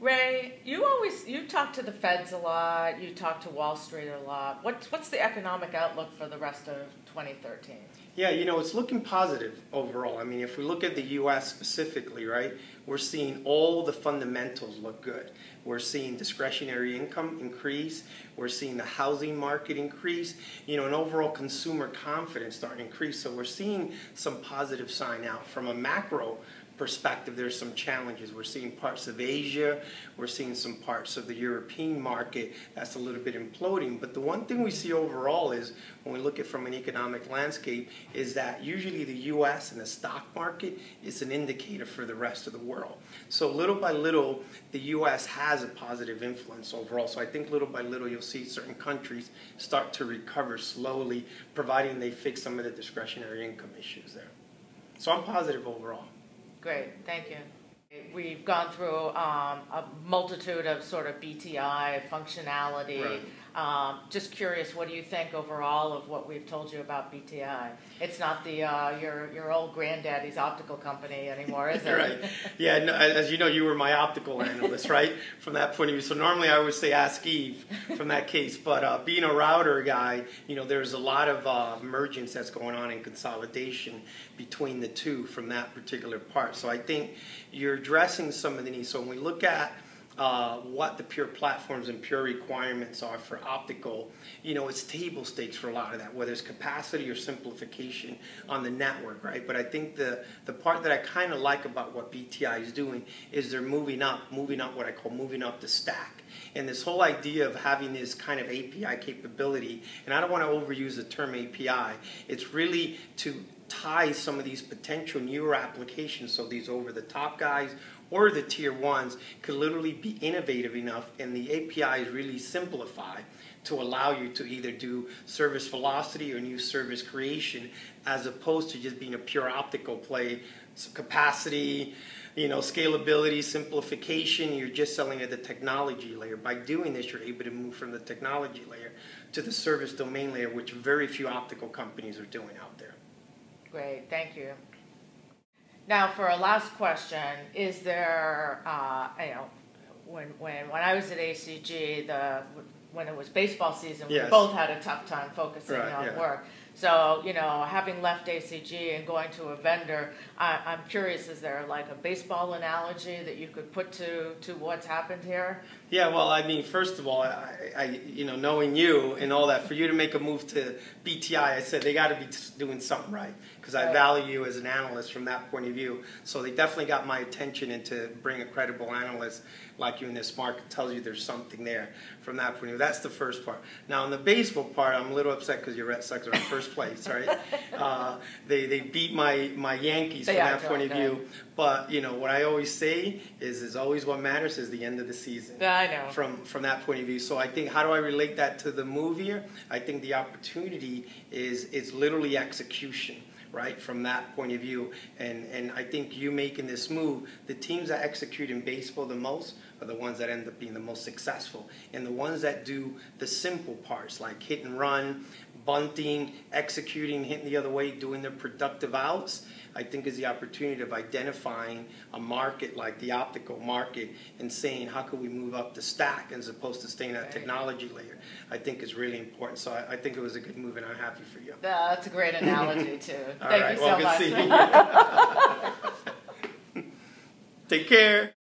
Ray, you talk to the Feds a lot, you talk to Wall Street a lot. What's the economic outlook for the rest of 2013? Yeah, it's looking positive overall. I mean, if we look at the U.S. specifically, right, we're seeing all the fundamentals look good. We're seeing discretionary income increase. We're seeing the housing market increase, and overall consumer confidence starting to increase. So we're seeing some positive sign out. From a macro perspective, there's some challenges. We're seeing parts of Asia, we're seeing some parts of the European market that's a little bit imploding. But the one thing we see overall is, when we look at from an economic landscape, is that usually the U.S. and the stock market is an indicator for the rest of the world. So little by little, the U.S. has a positive influence overall. So I think little by little you'll see certain countries start to recover slowly, providing they fix some of the discretionary income issues there. So I'm positive overall. Great, thank you. We've gone through a multitude of sort of BTI functionality. Right. Just curious, what do you think overall of what we've told you about BTI? It's not the your old granddaddy's optical company anymore, is it? Right. Yeah. No, as you know, you were my optical analyst, right? From that point of view. So normally I would say ask Eve from that case. But being a router guy, there's a lot of emergence that's going on in consolidation between the two from that particular part. So I think you're addressing some of the needs. So when we look at what the pure platforms and pure requirements are for optical, it's table stakes for a lot of that, whether it's capacity or simplification on the network, right? But I think the part that I kind of like about what BTI is doing is they're moving up what I call moving up the stack. And this whole idea of having this kind of API capability, and I don't want to overuse the term API, it's really to tie some of these potential newer applications, so these over-the-top guys or the tier ones could literally be innovative enough, and the API is really simplified to allow you to either do service velocity or new service creation, as opposed to just being a pure optical play. Capacity, scalability, simplification, you're just selling at the technology layer. By doing this, you're able to move from the technology layer to the service domain layer, which very few optical companies are doing out there. Great, thank you. Now, for a last question, is there, when I was at ACG, when it was baseball season, yes, we both had a tough time focusing on yeah, work. So, having left ACG and going to a vendor, I'm curious, is there like a baseball analogy that you could put to what's happened here? Yeah, well, I mean, first of all, I knowing you and all that, for you to make a move to BTI, I said they got to be doing something right, because I value you as an analyst from that point of view. So they definitely got my attention, and to bring a credible analyst like you in this market tells you there's something there from that point of view. That's the first part. Now, on the baseball part, I'm a little upset because your Red Sox are in first place, right? They beat my Yankees from that point of view. But, what I always say is always what matters is the end of the season. I know. From that point of view. So I think, how do I relate that to the move here? I think the opportunity is literally execution, right, from that point of view. And I think you making this move, the teams that execute in baseball the most are the ones that end up being the most successful. And the ones that do the simple parts, like hit and run, bunting, executing, hitting the other way, doing their productive outs, I think is the opportunity of identifying a market like the optical market and saying, how can we move up the stack as opposed to staying at technology layer, I think is really important. So I think it was a good move, and I'm happy for you. That's a great analogy, too. Thank you so much. Good seeing you. Take care.